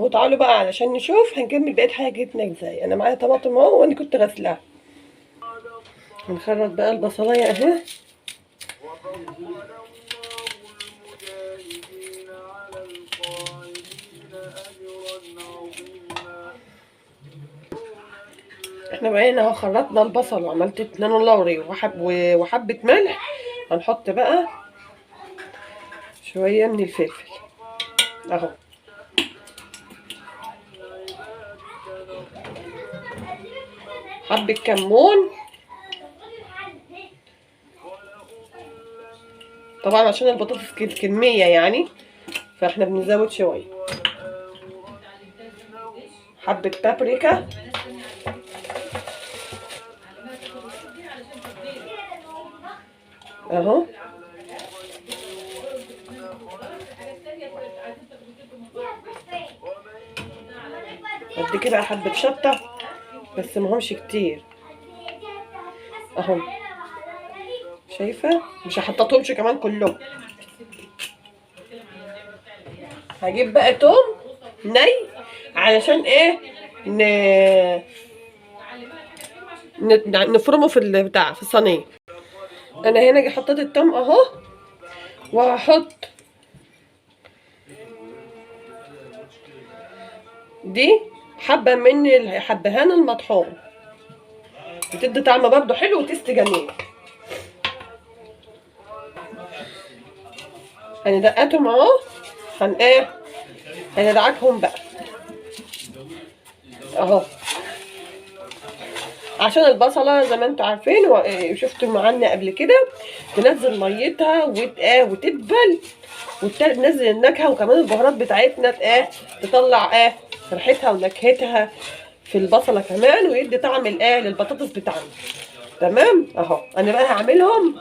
وتعالوا بقى علشان نشوف هنكمل بقية حاجتنا ازاي. انا معايا طماطم اهو وانا كنت غسلاها. هنخرط بقى البصلايه اهي. احنا بقينا اهو خرطنا البصل وعملت 2 لوري وحبه ملح. هنحط بقى شويه من الفلفل اهو، حبه كمون طبعا عشان البطاطس كميه يعني، فاحنا بنزود شويه. حبه بابريكا اهو، قد كده حبه شطه بس مهمش كتير اهو، شايفه؟ مش هحططهمش كمان كلهم. هجيب بقى توم ني علشان ايه نفرمه في البتاع في الصينيه. انا هنا حطيت التوم اهو، وهحط دي حبه من الحبهان المطحون، بتدي طعم برضه حلو وتست جميل. هندقتهم اهو، هندعكهم بقى اهو، عشان البصله زي ما انتوا عارفين وشفتوا معانا قبل كده تنزل ميتها وتدبل وتنزل النكهه، وكمان البهارات بتاعتنا تطلع ريحتها ونكهتها في البصله كمان، ويدي طعم للبطاطس بتاعنا. تمام اهو. انا بقى هعملهم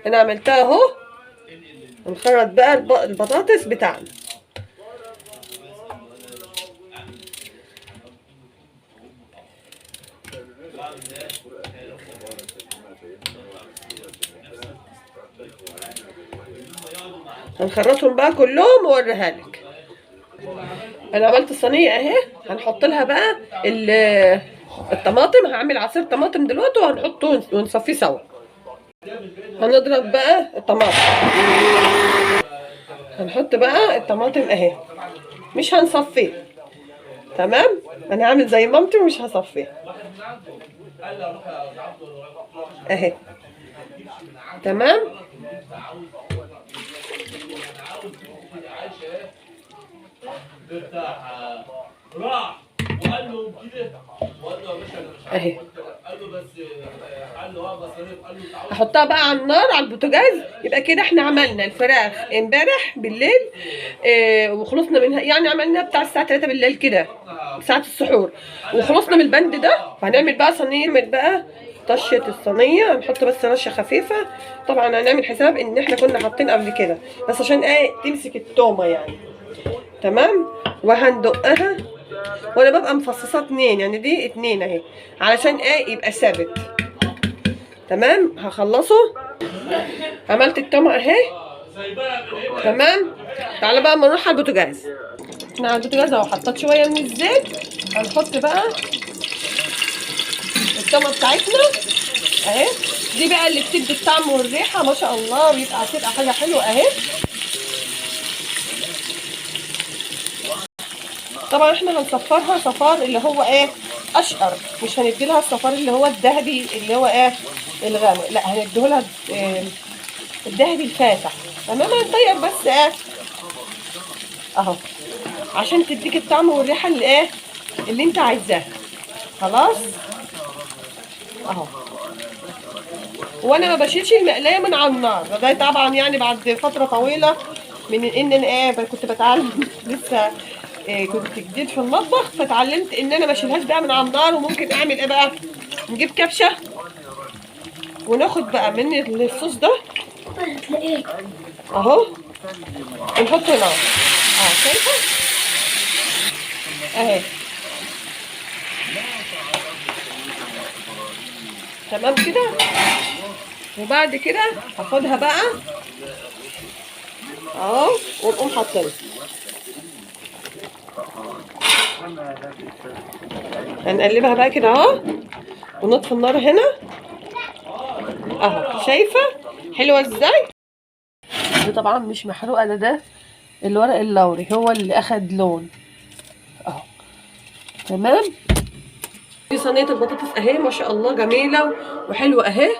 انا عملتها اهو. هنخرط بقى البطاطس بتاعنا. هنخرطهم بقى كلهم واوريها لك. انا عملت الصينيه اهي، هنحط لها بقى الطماطم. هعمل عصير طماطم دلوقتي وهنحطه ونصفيه سوا. هنضرب بقى الطماطم، هنحط بقى الطماطم اهي، مش هنصفيه. تمام، انا هعمل زي مامتي ومش هصفيه اهي. تمام، راح وقال له كده وقال له يا باشا انا مش اهي. قال له بس قال له قال له احطها بقى على النار على البوتاجاز. يبقى كده احنا عملنا الفراخ امبارح بالليل وخلصنا منها، يعني عملناها بتاع الساعه 3 بالليل كده ساعه السحور، وخلصنا من البند ده. وهنعمل بقى صينيه، نعمل بقى طشه الصينيه، هنحط بس رشه خفيفه. طبعا هنعمل حساب ان احنا كنا حاطين قبل كده بس عشان تمسك التومه يعني. تمام، وهندقها. وانا ببقى مفصصه 2 يعني، دي 2 اهي علشان يبقى ثابت. تمام، هخلصه. عملت التومه اهي. تمام، تعالى بقى اما نروح على البوتاجاز. احنا على البوتاجاز اهو، حطيت شويه من الزيت. هنحط بقى التومه بتاعتنا اهي، دي بقى اللي بتدي الطعم والريحه ما شاء الله، ويبقى هتبقى حاجه حلوه اهي. طبعا احنا هنصفرها صفار اللي هو اشقر، مش هندي لها الصفار اللي هو الذهبي اللي هو الغامق، لا هنديه لها الذهبي الفاتح. تمام، هنطير بس اهو عشان تديك الطعم والريحه اللي انت عايزاها. خلاص اهو. وانا ما بشيلش المقلايه من على النار، ده طبعا يعني بعد فتره طويله من ان انا كنت بتعلم لسه كنت جديد في المطبخ، فتعلمت ان انا ما اشيلهاش بقى من على النار. وممكن اعمل بقى، نجيب كبشه وناخد بقى من الصوص ده اهو ونحطه هنا شايفه اهي. تمام كده. وبعد كده هاخدها بقى ونقوم حاطينها. هنقلبها بقى كده اهو، ونطفي النار هنا اهو. شايفه حلوه ازاي؟ دي طبعا مش محروقه، ده الورق اللوري هو اللي اخد لون اهو. تمام. دي صينيه البطاطس اهي، ما شاء الله جميله وحلوه اهي.